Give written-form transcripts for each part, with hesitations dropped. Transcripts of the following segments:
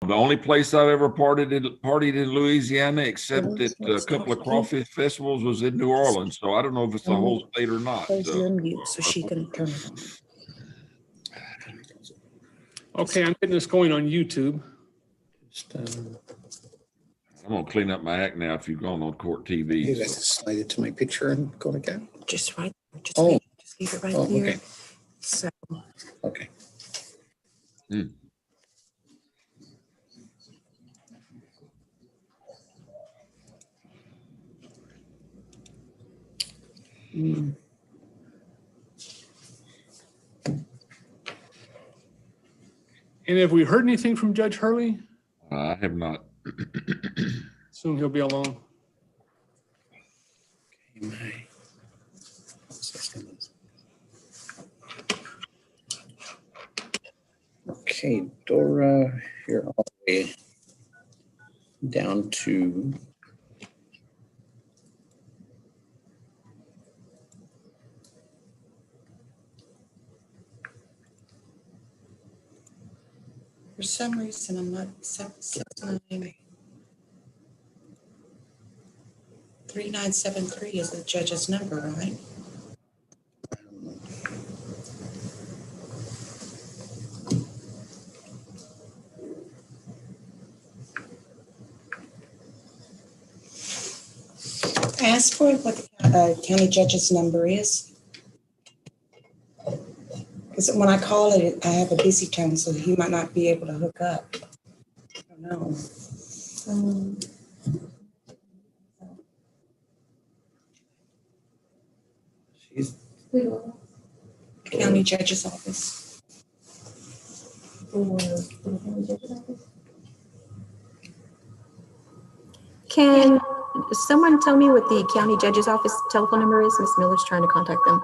The only place I've ever partied in Louisiana, except at a couple of crawfish festivals, was in New Orleans. So I don't know if it's the whole state or not. Close your mute so she can turn it on. Okay, I'm getting this going on YouTube. I'm gonna clean up my act now. If you've gone on court TV, You guys just slide it to my picture and go like that. Just right. Just, Oh. just leave it right Oh, there. okay. So Okay. And have we heard anything from Judge Hurley? I have not. Soon he'll be alone. Okay, Dora, here all the way down to for some reason, I'm not 3973 is the judge's number, right? Ask for what the county judge's number is. Because when I call it, I have a busy tone, so he might not be able to hook up. I don't know. she's County judge's office. Can someone tell me what the county judge's office telephone number is? Miss Miller's trying to contact them.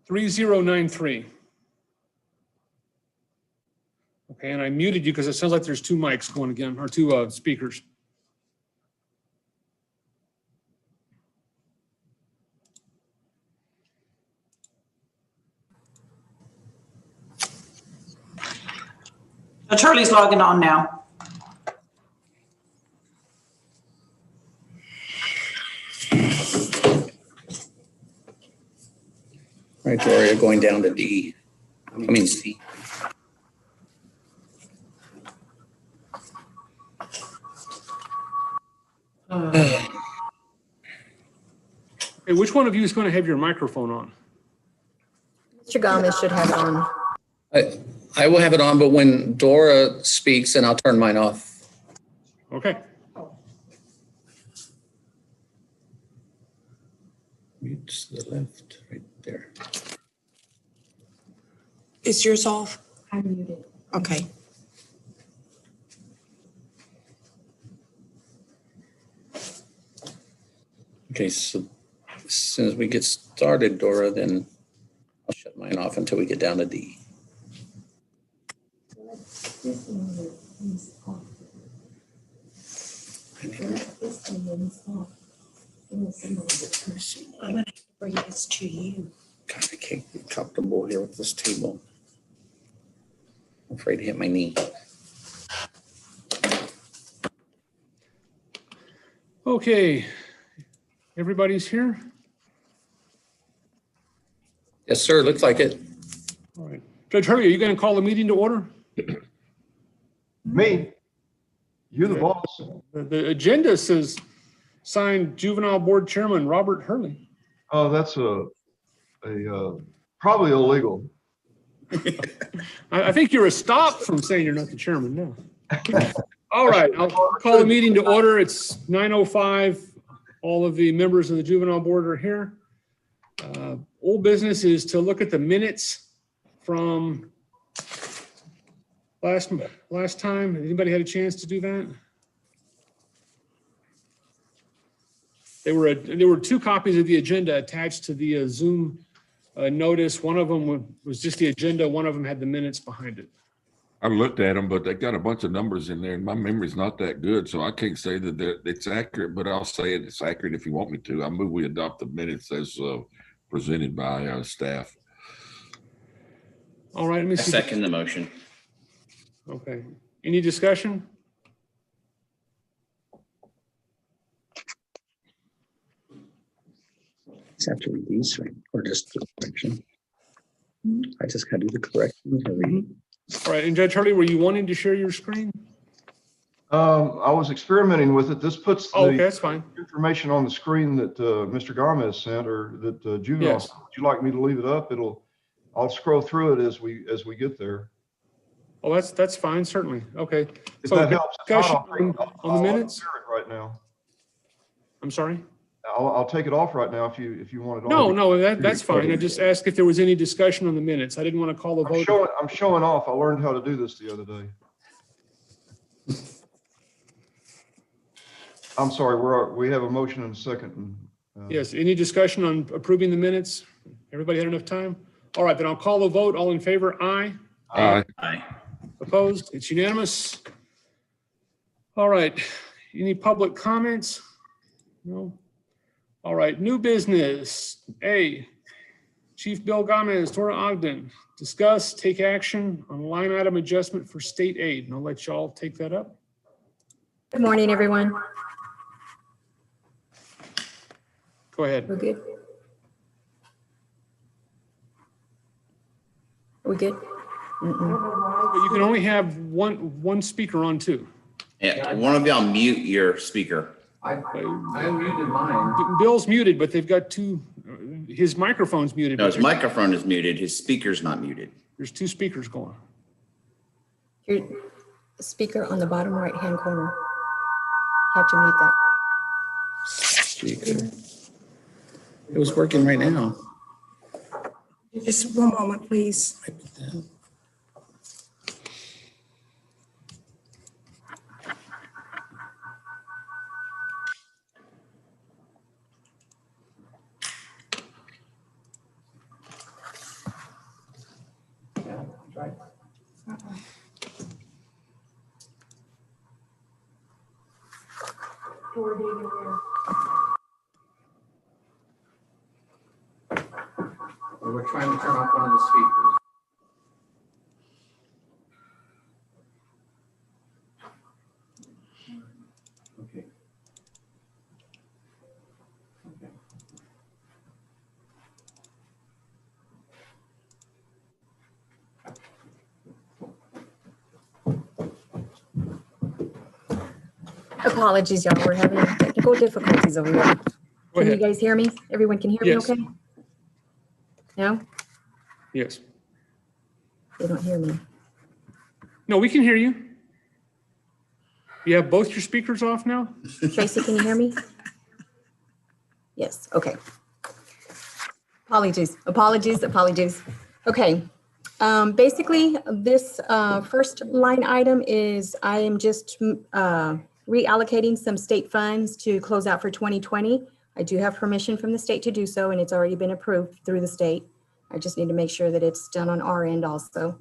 $3093. Okay, and I muted you because it sounds like there's two mics going again, or two speakers. Charlie's logging on now. all right, Dora, you're going down to D. I mean C. Okay, which one of you is going to have your microphone on? Mr. Gomez should have it on. I will have it on, but when Dora speaks, then I'll turn mine off. Okay. Mute to the left, right there. Is yours off? I'm muted. Okay. Okay, so as soon as we get started, Dora, then I'll shut mine off until we get down to D. I'm going to bring this to you. God, I can't get comfortable here with this table. I'm afraid to hit my knee. Okay, everybody's here? Yes, sir, looks like it. All right. Judge Hurley, are you going to call the meeting to order? Me? You the boss. The agenda says signed Juvenile Board Chairman Robert Hurley. Oh, that's probably illegal. I think you're a stop from saying you're not the chairman now. All right, I'll call the meeting to order. It's 9:05. All of the members of the Juvenile Board are here. Old business is to look at the minutes from last time. Anybody had a chance to do that? There were two copies of the agenda attached to the Zoom notice. One of them was just the agenda. One of them had the minutes behind it. I looked at them, but they got a bunch of numbers in there, and my memory's not that good, so I can't say that it's accurate. But I'll say it's accurate if you want me to. I move we adopt the minutes as presented by staff. All right, let me I see. second the motion. Okay. Any discussion? Just have to read these, right? Or just the correction. I just gotta do the corrections. All right, and Judge Hurley, were you wanting to share your screen? I was experimenting with it. This puts Oh, okay, the that's fine. information on the screen that Mr. Gomez sent, or that Juvenile. Yes. Would you like me to leave it up? I'll scroll through it as we get there. Oh, that's fine, certainly. Okay. If So that helps. If not, discussion on the minutes? I'll clear it right now. I'm sorry? I'll take it off right now if you want it No, on. no, that's fine. I just asked if there was any discussion on the minutes. I didn't want to call a vote. I'm showing off. I learned how to do this the other day. I'm sorry, we have a motion and a second. Yes, any discussion on approving the minutes? Everybody had enough time? All right, then I'll call a vote. All in favor, aye. Aye. Aye. Opposed? It's unanimous. All right, any public comments? No? All right, new business. A, Chief Bill Gomez, Tora Ogden, discuss, take action on line item adjustment for state aid. And I'll let y'all take that up. Good morning, everyone. Go ahead. We're good? Are we good? Mm-mm. But you can only have one speaker on too. Yeah, one of y'all mute your speaker. I muted mine. Bill's muted, but they've got two, his microphone's muted. No, but his microphone is muted. His speaker's not muted. There's two speakers going. Your speaker on the bottom right-hand corner. You have to mute that. Speaker. It was working right now. Just one moment, please. We were trying to turn off one of the speakers. Okay. Okay. Apologies, y'all. We're having technical difficulties over here. Go Can you ahead. guys hear me? Everyone can hear me Yes. okay? No? Yes. They don't hear me. No, we can hear you. You have both your speakers off now? Tracy, can you hear me? Yes, okay. Apologies. Okay. Basically, this first line item is I am just reallocating some state funds to close out for 2020. I do have permission from the state to do so, and it's already been approved through the state. I just need to make sure that it's done on our end also.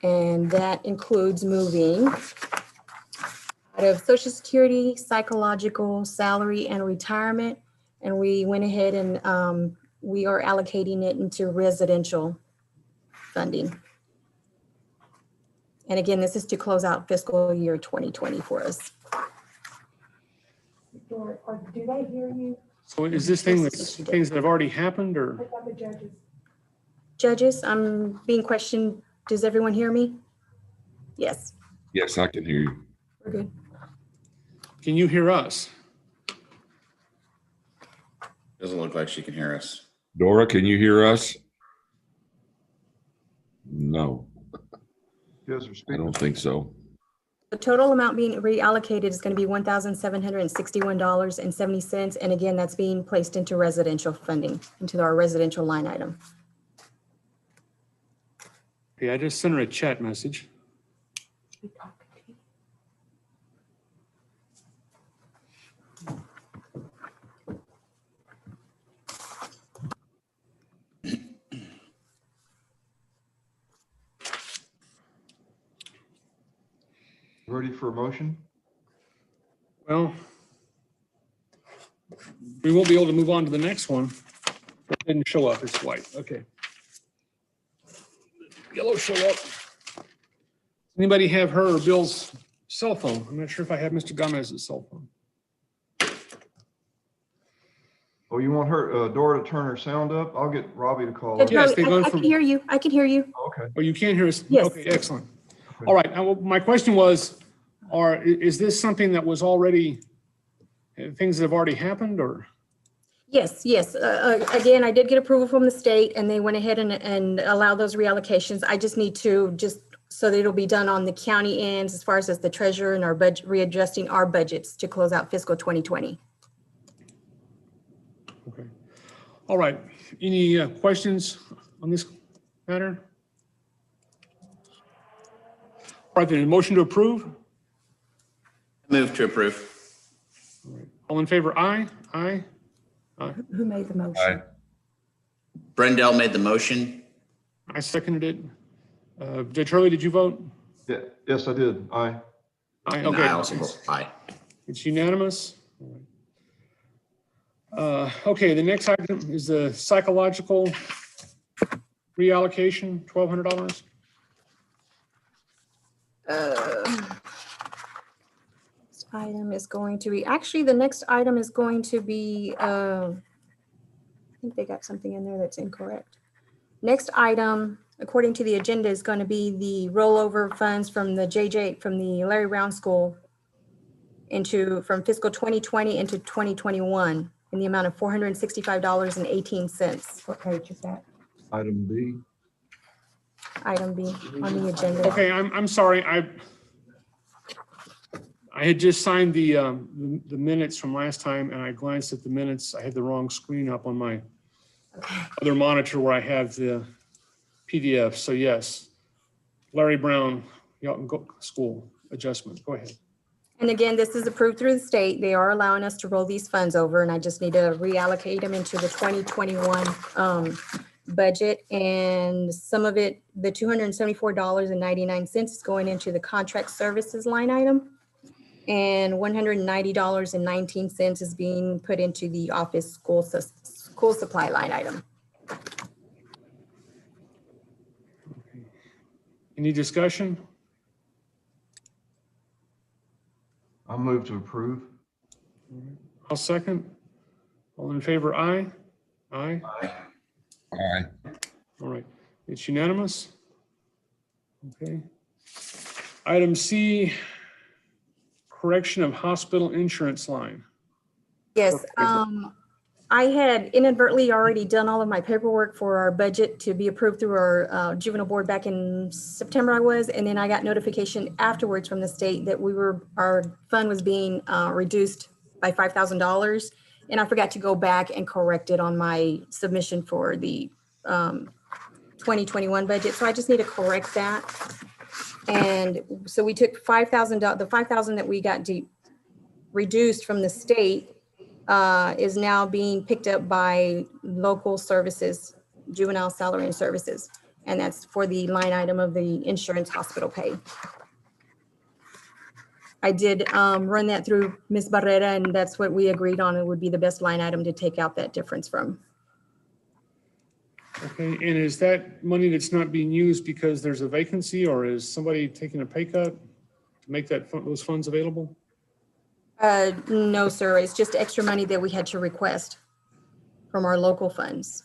And that includes moving out of Social Security, psychological, salary, and retirement. And we went ahead and we are allocating it into residential funding. And again, this is to close out fiscal year 2020 for us. Do they hear you? So is this thing that's things that have already happened or? What about the judges? Judges, I'm being questioned. Does everyone hear me? Yes, Yes, I can hear you. we're good. Can you hear us? Doesn't look like she can hear us. Dora, can you hear us? No, You guys are I speaking. don't think so. The total amount being reallocated is going to be $1,761.70. And again, that's being placed into residential funding, into our residential line item. Okay, I just sent her a chat message. ready for a motion? Well, we won't be able to move on to the next one. It didn't show up, it's white, okay. Yellow show up. Anybody have her or Bill's cell phone? I'm not sure if I have Mr. Gomez's cell phone. Oh, you want her, Dora to turn her sound up? I'll get Robbie to call Judge her. Yes, Rowley, they go I from- can hear you. I can hear you. Okay. Oh, you can't hear us? Yes. Okay, excellent. All right, now, my question was, is this something that was already, things that have already happened, or? Yes, yes. Again, I did get approval from the state and they went ahead and allowed those reallocations. I just need to so that it'll be done on the county ends as far as the treasurer and our budget, readjusting our budgets to close out fiscal 2020. Okay. All right, any questions on this matter? All right, then, a motion to approve? Move to approve. All right. All in favor, aye? Aye? Who made the Aye. motion? Brendel made the motion. I seconded it. Judge Hurley, did you vote? Yeah, yes, I did. Aye. Aye, And okay. I also vote aye. It's unanimous. Okay, the next item is the psychological reallocation, $1,200. Next item is going to be, actually, the next item is going to be, I think they got something in there that's incorrect. Next item, according to the agenda, is going to be the rollover funds from the from the Larry Brown School from fiscal 2020 into 2021 in the amount of $465.18. What page is that? Item B. Item B on the agenda. Okay, I'm sorry, I had just signed the minutes from last time and I glanced at the minutes. I had the wrong screen up on my other monitor where I have the PDF. So yes, Larry Brown, School adjustment. Go ahead. And again, this is approved through the state. They are allowing us to roll these funds over and I just need to reallocate them into the 2021 budget. And some of it, the $274.99 is going into the contract services line item. And $190.19 is being put into the office school supply line item. Any discussion? I'll move to approve. I'll second. All in favor, aye? Aye. Aye. All right, it's unanimous. Okay. Item C, correction of hospital insurance line. Yes, I had inadvertently already done all of my paperwork for our budget to be approved through our juvenile board back in September and then I got notification afterwards from the state that our fund was being reduced by $5,000. And I forgot to go back and correct it on my submission for the 2021 budget. So I just need to correct that. And so we took $5,000, the $5,000 that we got reduced from the state is now being picked up by local services, juvenile salary and services. And that's for the line item of the insurance hospital pay. I did run that through Ms. Barrera and that's what we agreed on. It would be the best line item to take out that difference from. Okay, and is that money that's not being used because there's a vacancy or is somebody taking a pay cut to make those funds available? No, sir. It's just extra money that we had to request from our local funds.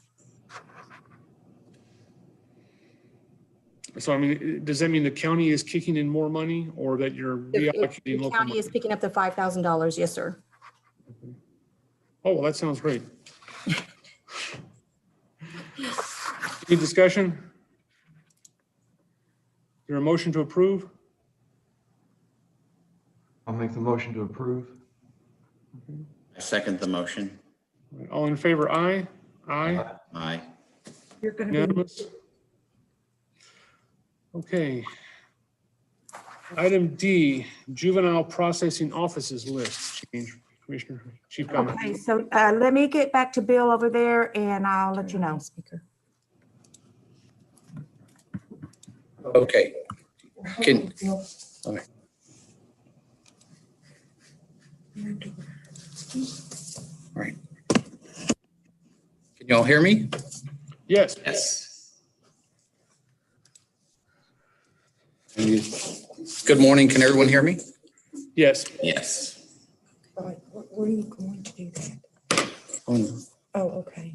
So I mean, does that mean the county is kicking in more money or that you're reallocating The local county money? is picking up the $5,000. Yes, sir. Oh, well, that sounds great. Any discussion? Is there a motion to approve? I'll make the motion to approve. I second the motion. All in favor, aye? Aye. Aye. You're gonna be, Unanimous? Okay. Item D, juvenile processing offices list change. Commissioner, Chief Comment. Okay, so let me get back to Bill over there and I'll let you know. Speaker. Okay. Can, All right. Can you all hear me? Yes. Yes. Good morning. Can everyone hear me? Yes. Yes. Where are you going to do that? Oh, okay.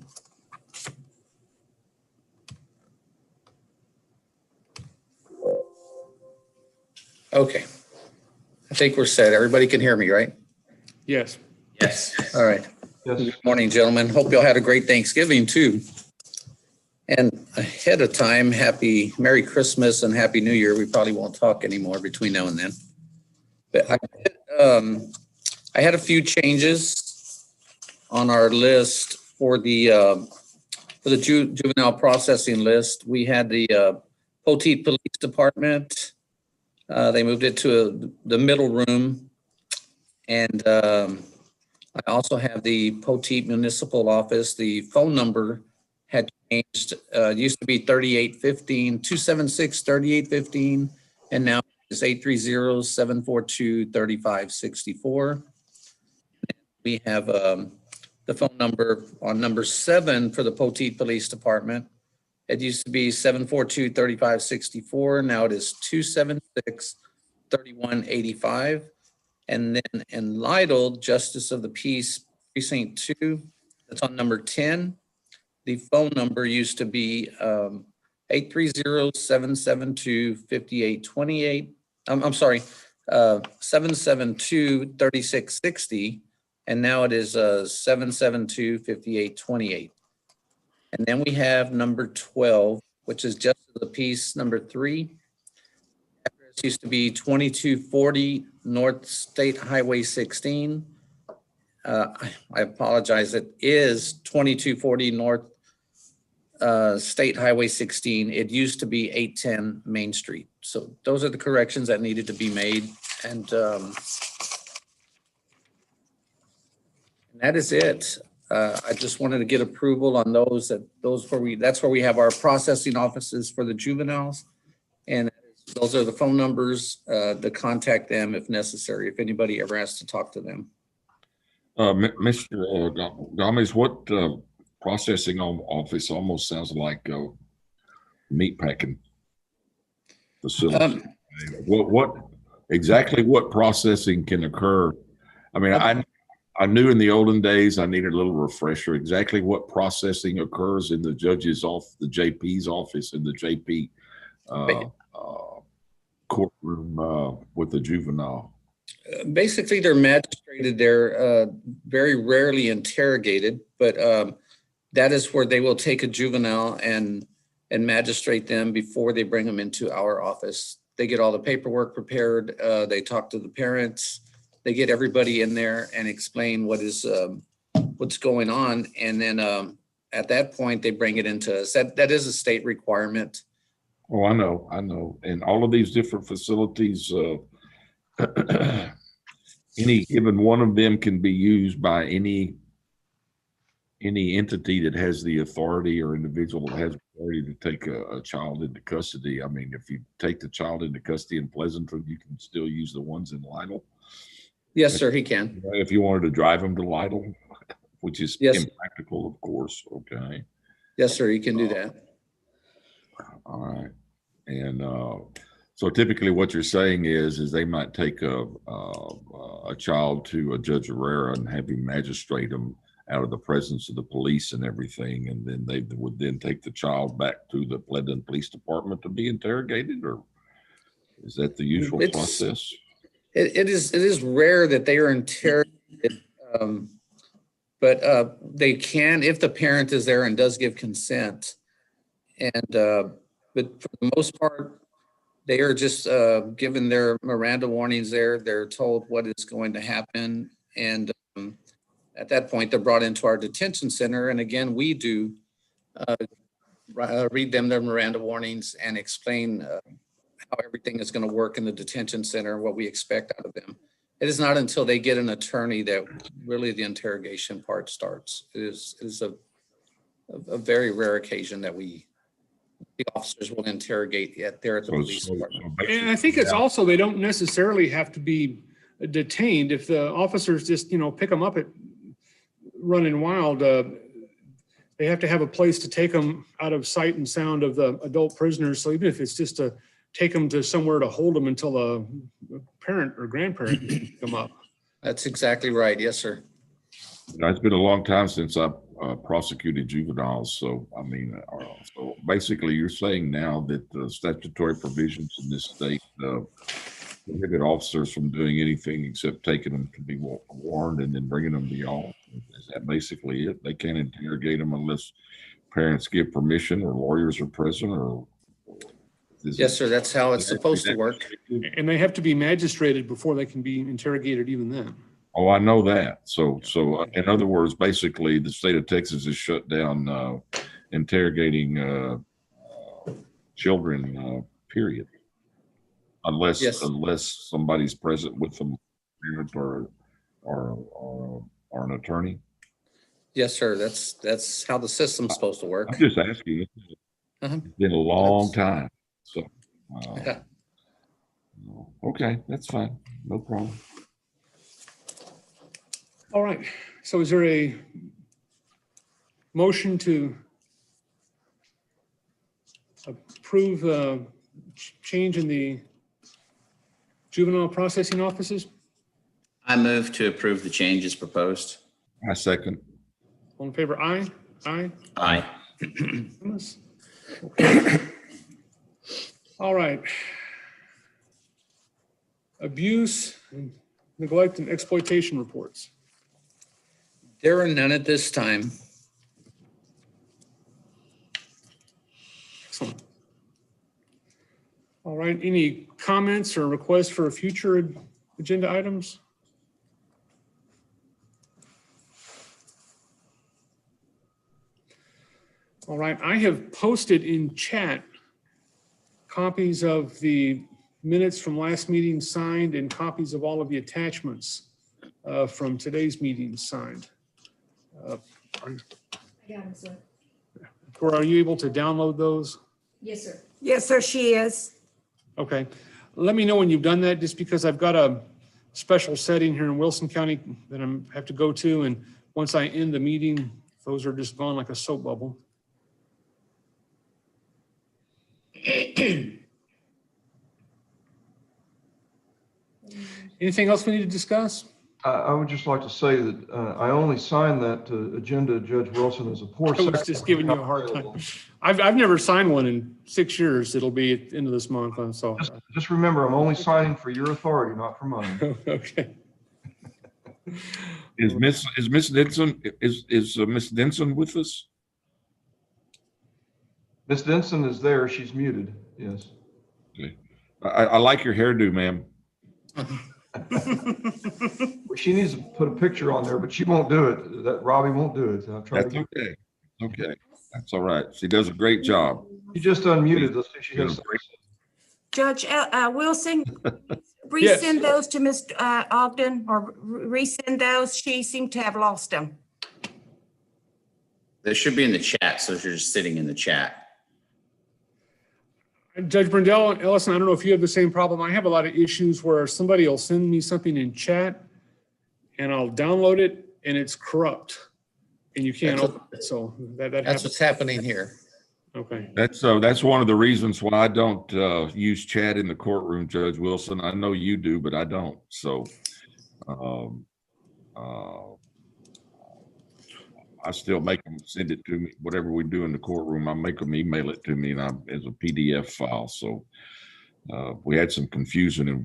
Okay. I think we're set. Everybody can hear me, right? Yes. Yes. All right. Yes. Good morning, gentlemen. Hope you all had a great Thanksgiving too. And ahead of time, happy Merry Christmas and Happy New Year. We probably won't talk anymore between now and then. But I had a few changes on our list for the juvenile processing list. We had the Poteet Police Department. They moved it to the middle room. And I also have the Poteet Municipal Office. The phone number had changed. It used to be 3815, 276-3815, and now it's 830-742-3564. We have the phone number on number 7 for the Poteet Police Department. It used to be 742-3564. Now it is 276-3185. And then in Lytle, Justice of the Peace, Precinct 2, that's on number 10. The phone number used to be 830-772-5828. I'm sorry, 772-3660. And now it is 772-5828. And then we have number 12, which is Justice of the Peace, number 3. Address used to be 2240 North State Highway 16. I apologize. It is 2240 North State Highway 16. It used to be 810 Main Street. So those are the corrections that needed to be made. And that is it. I just wanted to get approval on those. That's where we have our processing offices for the juveniles. And those are the phone numbers to contact them if necessary, if anybody ever has to talk to them. Mr. Gomez, what processing office almost sounds like meat packing facility? What exactly what processing can occur? I mean, I knew in the olden days I needed a little refresher. Exactly what processing occurs in the judge's office, the JP's office, in the JP courtroom with the juvenile. Basically, they're magistrated. They're very rarely interrogated, but that is where they will take a juvenile and magistrate them before they bring them into our office. They get all the paperwork prepared. They talk to the parents. They get everybody in there and explain what's going on. And then at that point, they bring it into us. That is a state requirement. Oh, I know. And all of these different facilities, any given one of them can be used by any entity that has the authority or individual that has authority to take a child into custody. I mean, if you take the child into custody in Pleasanton, you can still use the ones in Lytle. Yes, sir, he can. If you wanted to drive them to Lytle, which is yes, impractical, of course. Okay. Yes, sir, he can do that. All right. And so typically what you're saying is they might take a child to a Judge Herrera and have him magistrate them out of the presence of the police and everything, and then they would then take the child back to the Pleasanton Police Department to be interrogated, or is that the usual process? It is rare that they are interrogated, but they can if the parent is there and does give consent. And but for the most part, they are just given their Miranda warnings there. They're told what is going to happen. And at that point, they're brought into our detention center. And again, we do read them their Miranda warnings and explain how everything is going to work in the detention center, what we expect out of them. It is not until they get an attorney that really the interrogation part starts. It is a very rare occasion that the officers will interrogate there at the police department. And I think it's also, they don't necessarily have to be detained, if the officers just, pick them up at running wild, they have to have a place to take them out of sight and sound of the adult prisoners. So even if it's just to take them to somewhere to hold them until a parent or grandparent can pick them up. That's exactly right. Yes, sir. It's been a long time since I prosecuted juveniles. So, I mean, so basically you're saying now that the statutory provisions in this state prohibit officers from doing anything except taking them to be warned and then bringing them to y'all. Is that basically it? They can't interrogate them unless parents give permission or lawyers are present, or? Yes, sir. That's how it's supposed to work. And they have to be magistrated before they can be interrogated even then. Oh, I know that. So in other words, basically the state of Texas has shut down interrogating children, period. Unless somebody's present with them, parent or an attorney. Yes, sir. That's how the system's supposed to work. I'm just asking. It's been a long time. So, okay, that's fine. No problem. All right. So is there a motion to approve change in the juvenile processing offices? I move to approve the changes proposed. I second. All in favor, aye? Aye? Aye. Okay. All right. Abuse, and neglect, and exploitation reports. There are none at this time. Excellent. All right, any comments or requests for future agenda items? All right, I have posted in chat copies of the minutes from last meeting signed and copies of all of the attachments from today's meeting signed. Cora, are you able to download those? Yes, sir. Yes, sir, she is. Okay. Let me know when you've done that, just because I've got a special setting here in Wilson County that I have to go to. And once I end the meeting, those are just gone like a soap bubble. Anything else we need to discuss? I would just like to say that I only signed that agenda, Judge Wilson, as a poor I was just giving you a hard time. I've never signed one in 6 years. It'll be at the end of this month. So Just remember, I'm only signing for your authority, not for mine. okay. Is Miss Denson Miss Denson with us? Miss Denson is there. She's muted. Yes. Okay. I like your hairdo, ma'am. Well, she needs to put a picture on there, but she won't do it. That Robbie won't do it. I'll try That's to okay. Okay, that's all right. She does a great job. She just unmuted. Let's see if she has. Judge Wilson, Yes. resend those to Ms. Ogden, or resend those. She seemed to have lost them. They should be in the chat, so they're just sitting in the chat. Judge Brindell, Ellison, I don't know if you have the same problem. I have a lot of issues where somebody will send me something in chat and I'll download it and it's corrupt and you can't open it. So that That's happens. what's happening here. Okay. That's one of the reasons why I don't use chat in the courtroom, Judge Wilson. I know you do, but I don't. So I still make them send it to me. Whatever we do in the courtroom, I make them email it to me and as a PDF file. So we had some confusion in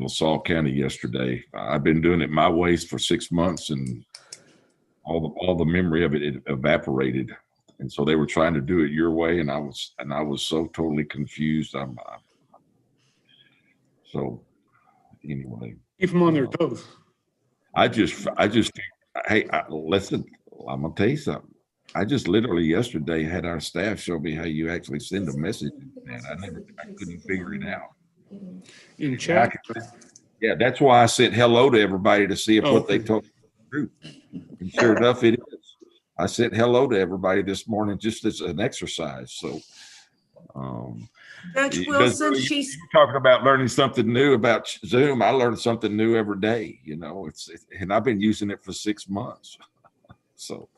LaSalle County yesterday. I've been doing it my ways for 6 months, and all the memory of it evaporated. And so they were trying to do it your way, and I was so totally confused. So anyway, Keep them on their toes. Hey, listen, I'm gonna tell you something. I just literally yesterday had our staff show me how you actually send a message, and I couldn't figure it out. In chat? Yeah, that's why I said hello to everybody to see if what they told me was true. And sure enough, it is. I said hello to everybody this morning just as an exercise. So, Judge Wilson, You're talking about learning something new about Zoom. I learn something new every day, you know, and I've been using it for 6 months. So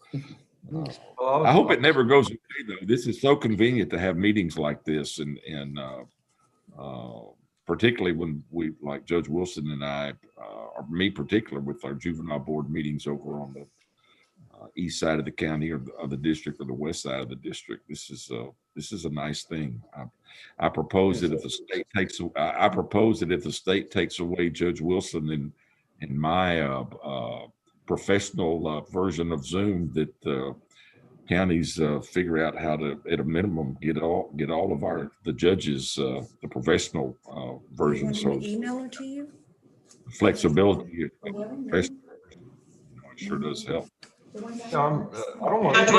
I hope it never goes away though. This is so convenient to have meetings like this and particularly when we, like Judge Wilson and I, or me particular with our juvenile board meetings over on the east side of the county or the district or the west side of the district. This is a nice thing. I propose that if the state takes, I propose that if the state takes away Judge Wilson and my professional version of Zoom, that counties figure out how to, at a minimum, get all of the judges the professional version. So email it to you? flexibility, it sure does help. I don't want And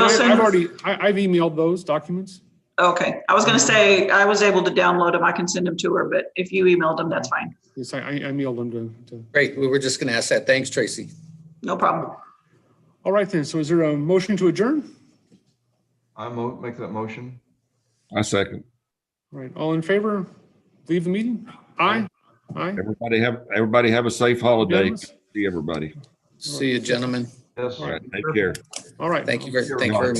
I've emailed those documents. Okay, I was gonna say, I was able to download them. I can send them to her, but if you emailed them, that's fine. Yes, I mailed them to. Great. We were just going to ask that. Thanks, Tracy. No problem. All right then. So is there a motion to adjourn? I make that motion. I second. All right. All in favor? Leave the meeting? Aye. Aye. Everybody have a safe holiday. Unanimous? See everybody. See you, gentlemen. Yes. All right. Take care. All right. Thank you very much.